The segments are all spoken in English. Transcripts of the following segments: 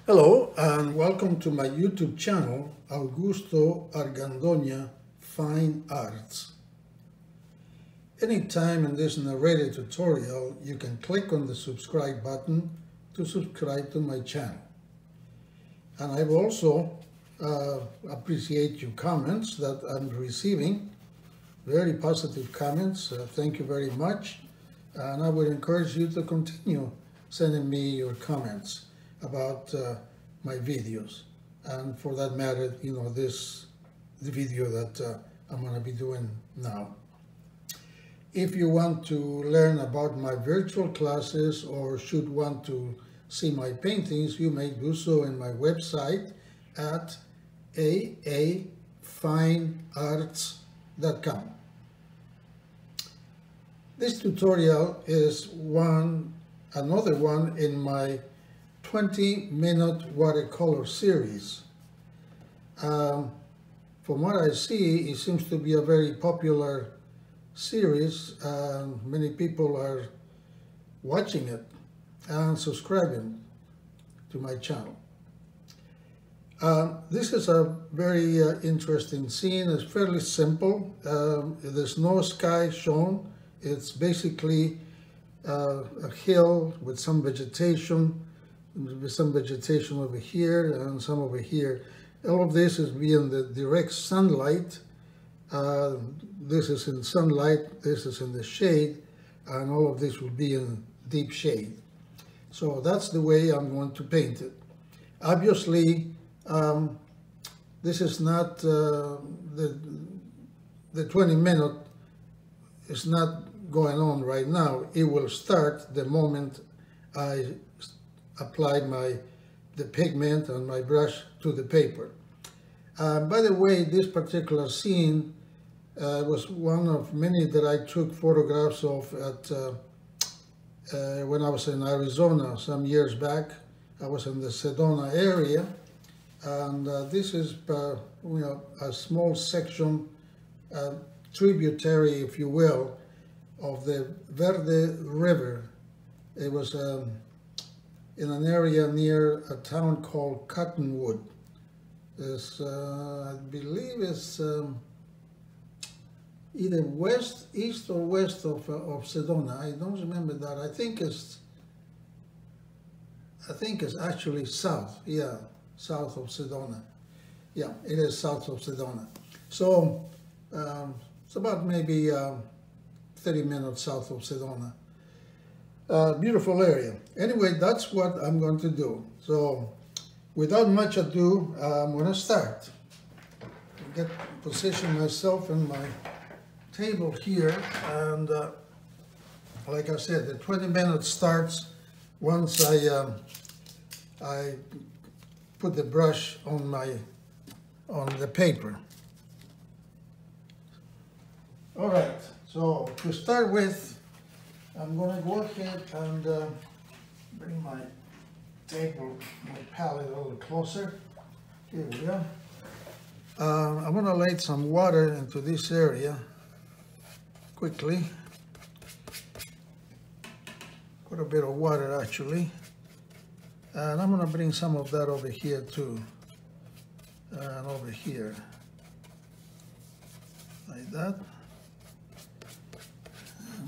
Hello and welcome to my YouTube channel, Augusto Argandoña Fine Arts. Anytime in this narrated tutorial, you can click on the subscribe button to subscribe to my channel. And I will also appreciate your comments that I'm receiving, very positive comments. Thank you very much. And I would encourage you to continue sending me your comments about my videos, and for that matter, the video that I'm going to be doing now. If you want to learn about my virtual classes or should want to see my paintings, you may do so in my website at aafinearts.com. This tutorial is another one in my 20-minute watercolor series. From what I see, it seems to be a very popular series. Many people are watching it and subscribing to my channel. This is a very interesting scene. It's fairly simple. There's no sky shown. It's basically a hill with some vegetation over here and some over here. All of this is being the direct sunlight. This is in sunlight, this is in the shade, and all of this will be in deep shade. So that's the way I'm going to paint it. Obviously, this is not the 20-minute is not going on right now. It will start the moment I applied the pigment and my brush to the paper. By the way, this particular scene was one of many that I took photographs of when I was in Arizona some years back. I was in the Sedona area, and this is a small section, tributary, if you will, of the Verde River. It was in an area near a town called Cottonwood. I believe it's either east or west of Sedona. I don't remember that. I think it's actually south. Yeah, south of Sedona. Yeah, it is south of Sedona. So it's about maybe 30 minutes south of Sedona. Beautiful area. Anyway, that's what I'm going to do. So without much ado, I'm going to start. Position myself in my table here, and like I said, the 20 minutes starts once I put the brush on the paper. All right, so to start with, I'm going to go ahead and bring my palette a little closer. Here we go. I'm going to lay some water into this area quickly. Quite a bit of water actually. And I'm going to bring some of that over here too. And over here. Like that.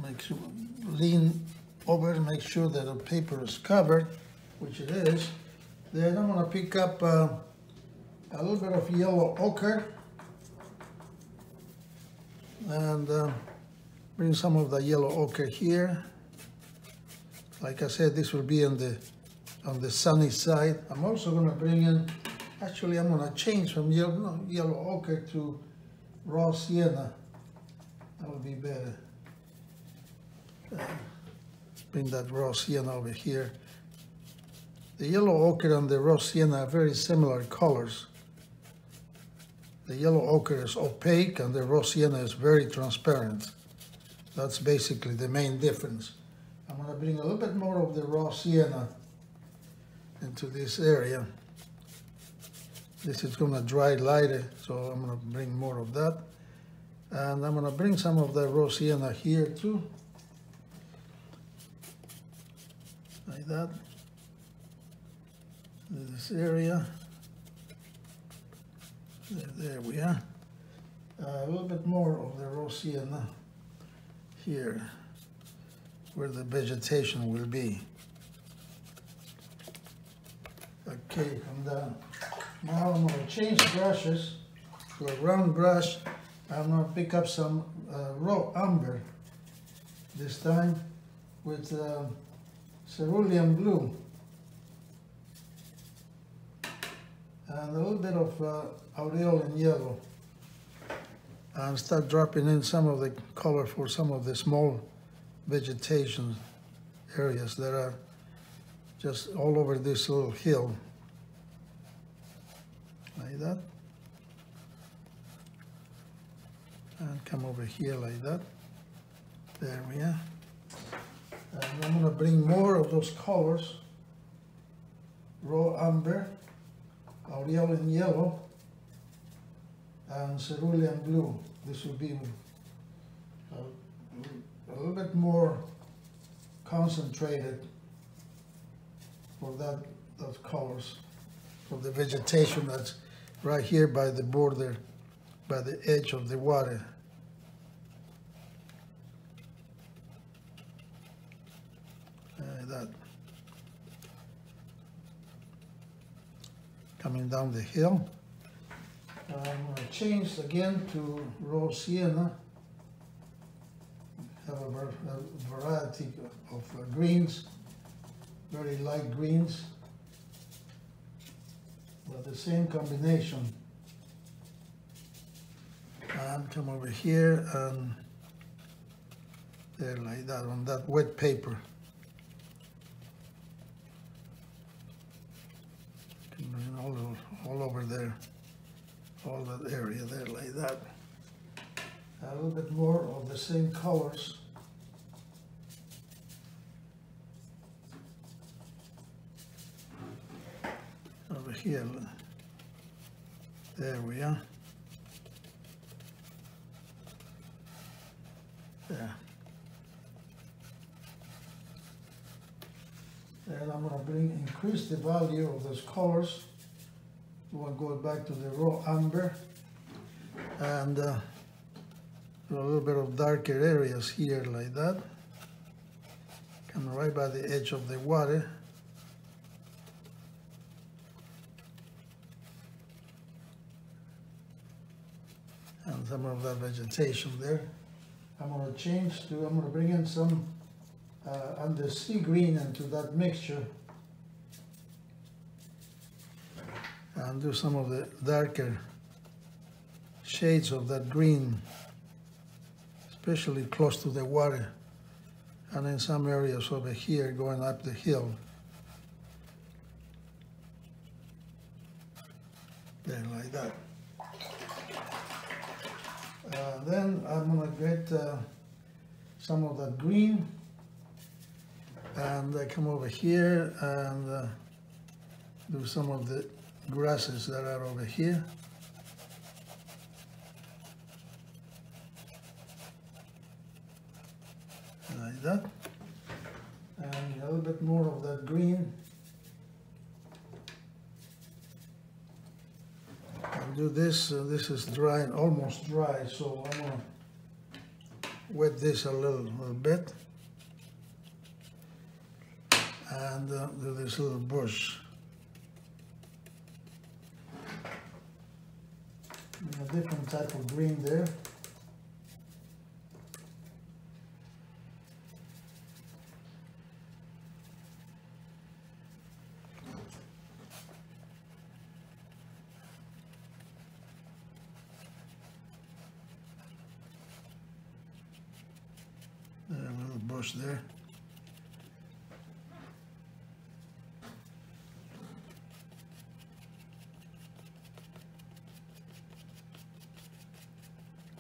Make sure, lean over and make sure that the paper is covered, which it is. Then I'm going to pick up a little bit of yellow ochre and bring some of the yellow ochre here. Like I said, this will be on the sunny side. I'm also going to bring in, actually I'm going to change from yellow ochre to raw sienna. That would be better. Bring that raw sienna over here. The yellow ochre and the raw sienna are very similar colors. The yellow ochre is opaque and the raw sienna is very transparent. That's basically the main difference. I'm going to bring a little bit more of the raw sienna into this area. This is going to dry lighter, so I'm going to bring more of that. And I'm going to bring some of the raw sienna here too. Like that. this area. There we are. A little bit more of the raw sienna here, where the vegetation will be. Okay, come down. Now I'm going to change brushes to a round brush. I'm going to pick up some raw umber, this time with cerulean blue and a little bit of aureolin yellow, and start dropping in some of the color for some of the small vegetation areas that are just all over this little hill, like that, and come over here like that. There we are. And I'm going to bring more of those colors, raw umber, aureolin yellow, and cerulean blue. This will be a little bit more concentrated for those colors of the vegetation that's right here by the border, by the edge of the water. That. Coming down the hill. I'm going to change again to raw sienna. Have a variety of greens, very light greens, but the same combination. And come over here and there like that on that wet paper. All over there, all that area there like that. A little bit more of the same colors. Over here, there we are. There. And I'm going to increase the value of those colors. We'll go back to the raw umber and do a little bit of darker areas here like that. Come right by the edge of the water. And some of that vegetation there. I'm going to bring in some under sea green into that mixture. And do some of the darker shades of that green, especially close to the water, and in some areas over here going up the hill. There, like that. Then I'm going to get some of that green, and I come over here and do some of the grasses that are over here. Like that. And a little bit more of that green. I'll do this. This is dry, almost dry, so I'm going to wet this a little bit. And do this little bush. A different type of green there. A little bush there.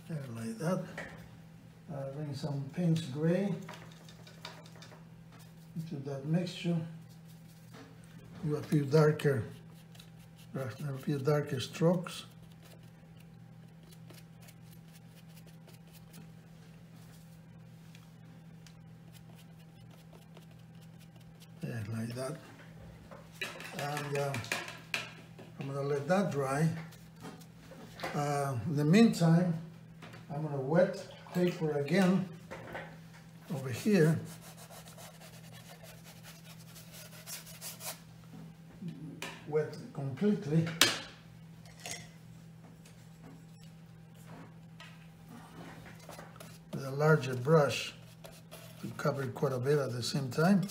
There, like that. Bring some pinch gray into that mixture. Do a few darker strokes. There, like that. and I'm going to let that dry. In the meantime, I'm going to wet paper again over here. Wet completely. With a larger brush to cover quite a bit at the same time.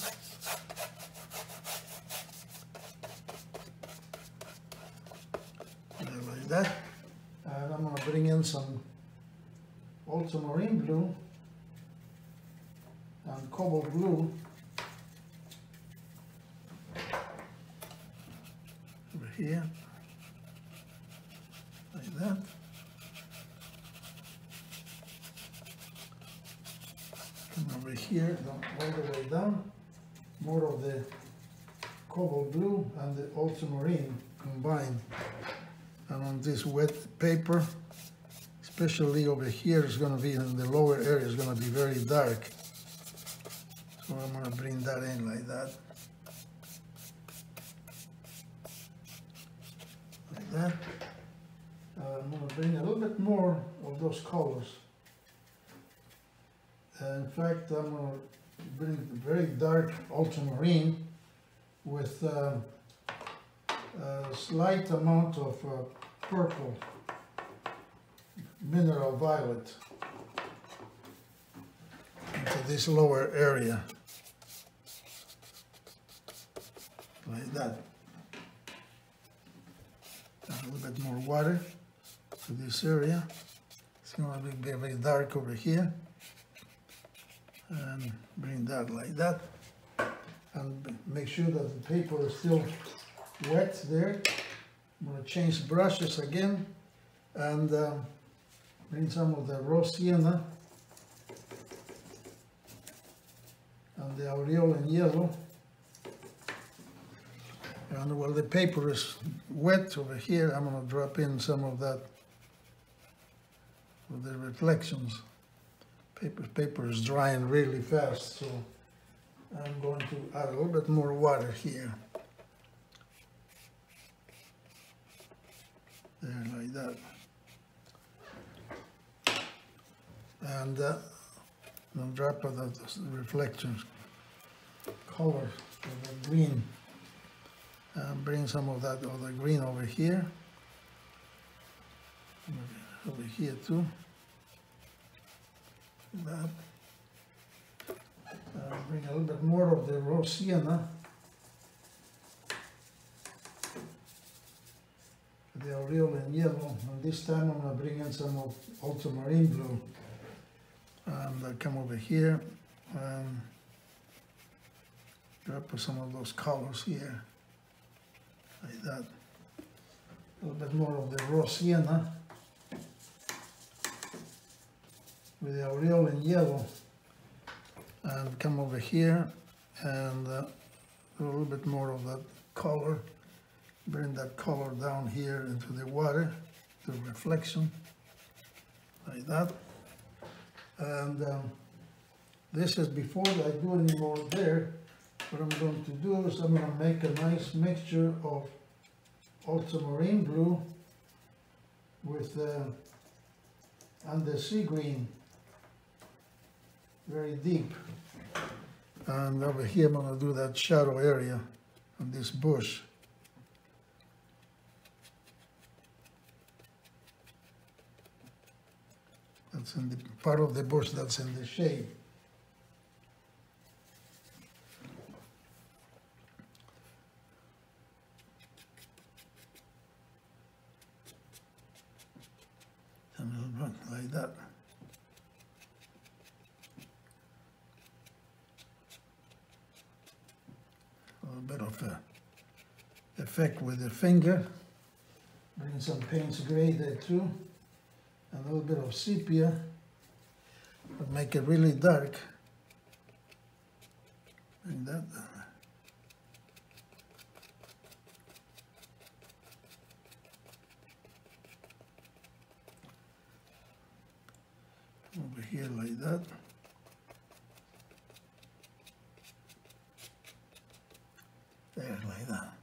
Like that. And I'm going to bring in some ultramarine blue and cobalt blue over here, like that. Come over here, all the way down, more of the cobalt blue and the ultramarine combined. And on this wet paper, especially over here, is going to be in the lower area, is going to be very dark. So I'm going to bring that in like that. Like that. I'm going to bring a little bit more of those colors. In fact, I'm going to bring very dark ultramarine with a slight amount of purple, mineral violet, into this lower area, like that. A little bit more water to this area. It's going to be very dark over here, and bring that like that, and make sure that the paper is still wet there. I'm going to change brushes again and bring some of the raw sienna and the aureole in yellow. And while the paper is wet over here, I'm going to drop in some of that, of the reflections. Paper is drying really fast, so I'm going to add a little bit more water here. There, like that. And I'll drop of the reflections color of the green. And bring some of that other green over here. Over here too. That. Bring a little bit more of the raw sienna. The aureole in yellow, and this time I'm going to bring in some of ultramarine blue. And I'll come over here and drop some of those colors here, like that. A little bit more of the raw sienna with the aureole in yellow, and come over here and a little bit more of that color. Bring that color down here into the water, the reflection, like that. And this is before I do any more there. What I'm going to do is I'm going to make a nice mixture of ultramarine blue with and the sea green, very deep. And over here I'm going to do that shadow area on this bush. That's in the part of the bush that's in the shade. Like that. A little bit of effect with the finger. Bring some Payne's gray there too. A little bit of sepia, but make it really dark. Like that. Over here like that. There, like that.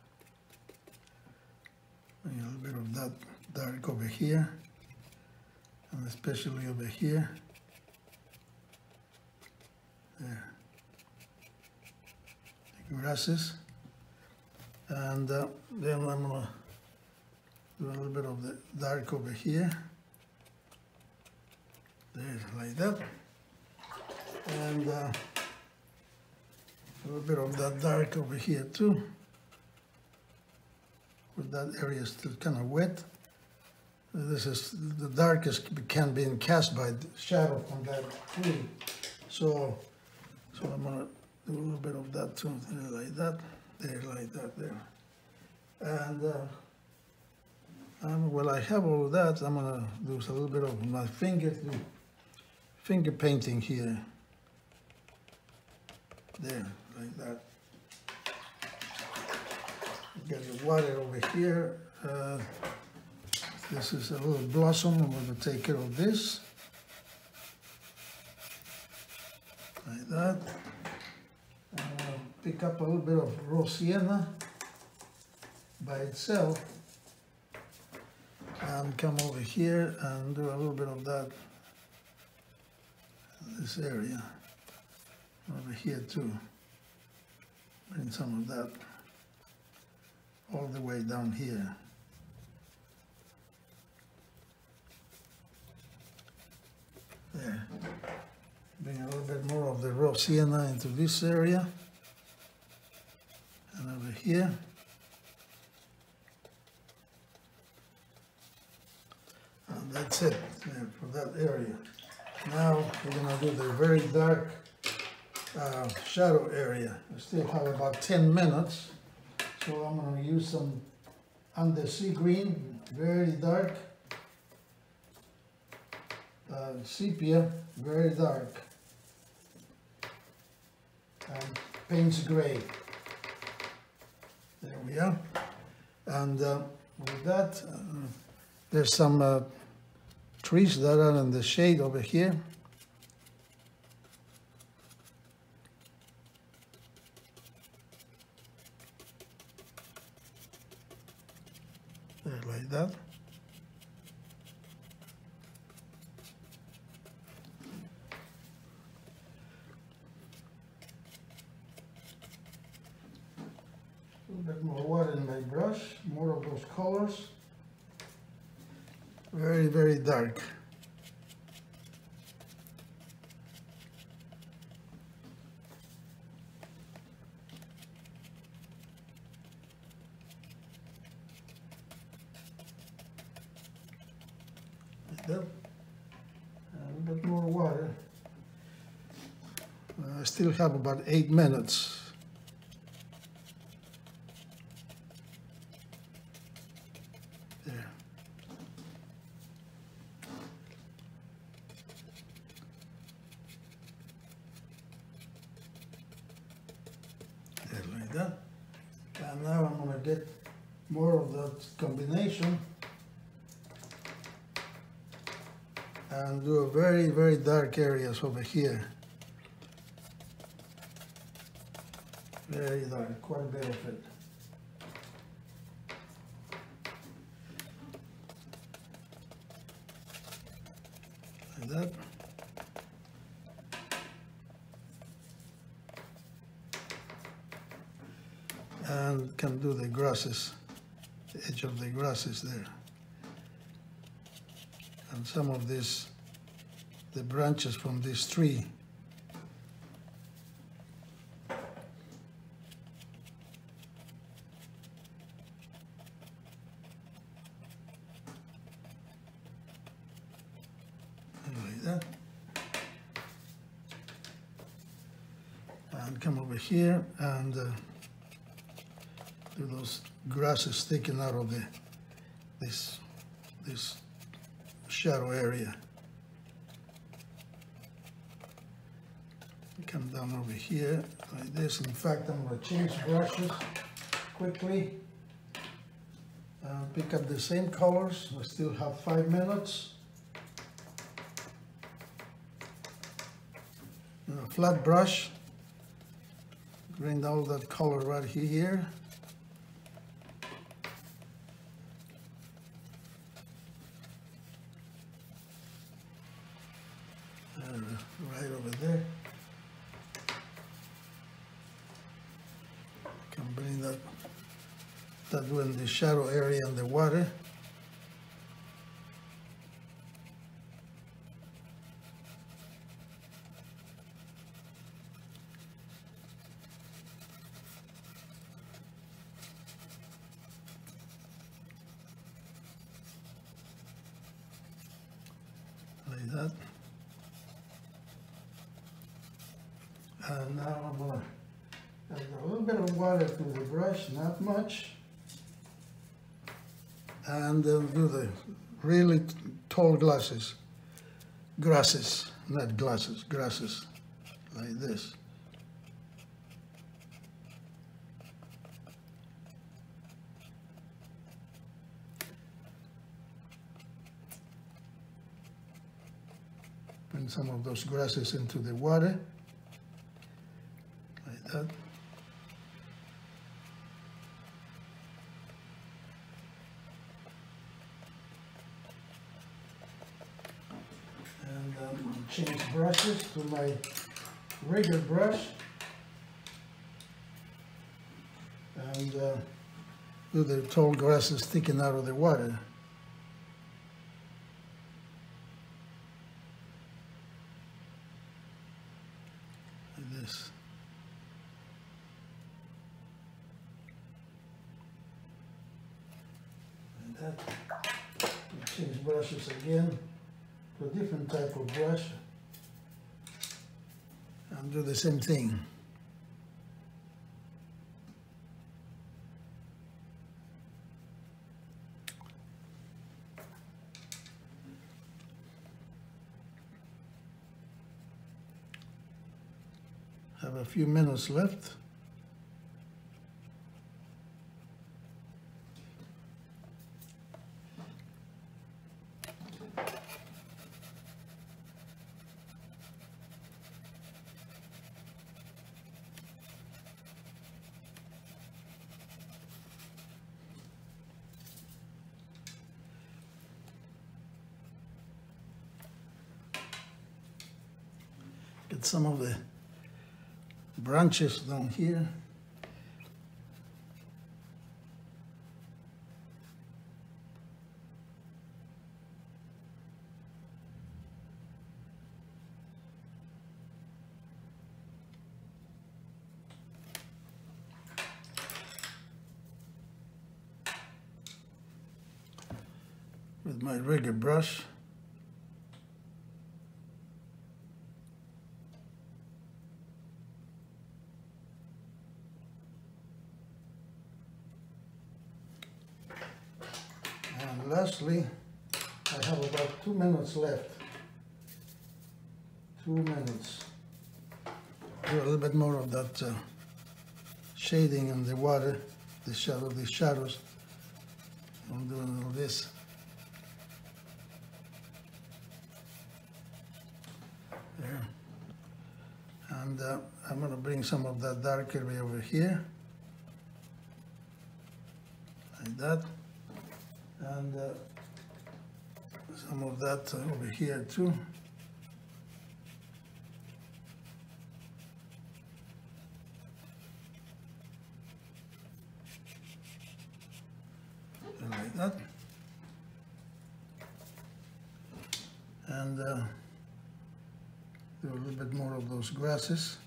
here, and especially over here. There. The grasses. And then I'm going to do a little bit of the dark over here. There, like that. And a little bit of that dark over here too. With that area still kind of wet. This is the darkest can be cast by the shadow from that tree. So I'm gonna do a little bit of that too, there like that, there like that, there. And while I have all of that, I'm gonna do a little bit of my finger painting here. There, like that. Get the water over here. This is a little blossom. I'm going to take care of this. Like that. I'm going to pick up a little bit of raw sienna by itself. And come over here and do a little bit of that in this area. Over here too. Bring some of that all the way down here. There. Bring a little bit more of the raw sienna into this area. And over here. And that's it there for that area. Now we're going to do the very dark shadow area. I still have about 10 minutes. So I'm going to use some undersea green, very dark, sepia, very dark, and Payne's gray. There we are. And with that, there's some trees that are in the shade over here. There, like that. A little bit more water in my brush, more of those colors. Very, very dark. Like that. A little bit more water. I still have about 8 minutes. Like that. And now I'm going to get more of that combination and do a very, very dark areas over here. Very dark, quite a bit of it. Like that. And can do the grasses, the edge of the grasses there. And some of this, the branches from this tree. Like that. And come over here and do those grasses sticking out of this shadow area. Come down over here like this. In fact, I'm going to change brushes quickly. Pick up the same colors. We still have 5 minutes. And a flat brush. Bring all that color right here. right over there. Can bring that in the shadow area and the water. Like that. And now I'm going to add a little bit of water to the brush, not much. And do the really tall grasses, not glasses, grasses, like this. Bring some of those grasses into the water, like that. And I'll change brushes to my regular brush and do the tall grasses sticking out of the water. Like this. Like that. I'll change brushes again. A different type of brush and do the same thing. Have a few minutes left. Get some of the branches down here. With my regular brush. And lastly, I have about 2 minutes left. 2 minutes. Do a little bit more of that shading in the water, the shadows. I'm doing all this. There. And I'm going to bring some of that dark area over here. Like that. And some of that over here too. And like that. And do a little bit more of those grasses.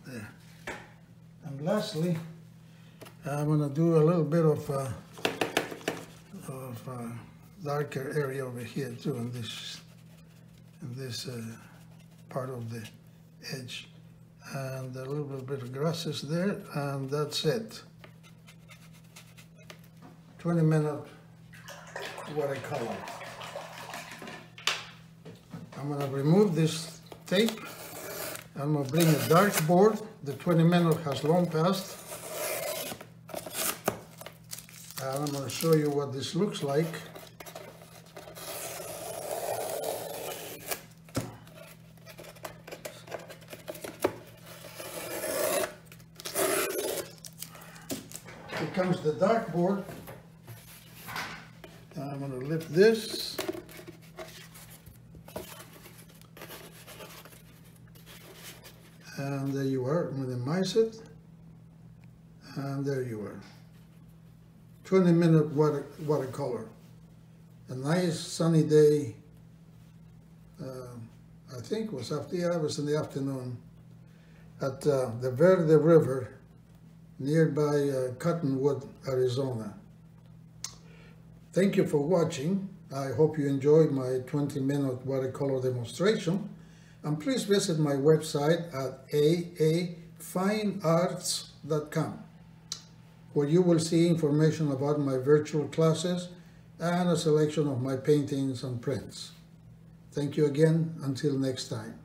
There. And lastly, I'm going to do a little bit of darker area over here too, in this part of the edge, and a little bit of grasses there, and that's it. 20-minute watercolor. I'm going to remove this tape. I'm going to bring a dark board. The 20 minutes has long passed. And I'm going to show you what this looks like. Here comes the dartboard. I'm going to lift this. And there you are. Minimize it. And there you are. 20-minute watercolor. A nice sunny day. I think it was after, yeah, it was in the afternoon at the Verde River nearby Cottonwood, Arizona. Thank you for watching. I hope you enjoyed my 20-minute watercolor demonstration. And please visit my website at aafinearts.com, where you will see information about my virtual classes and a selection of my paintings and prints. Thank you again. Until next time.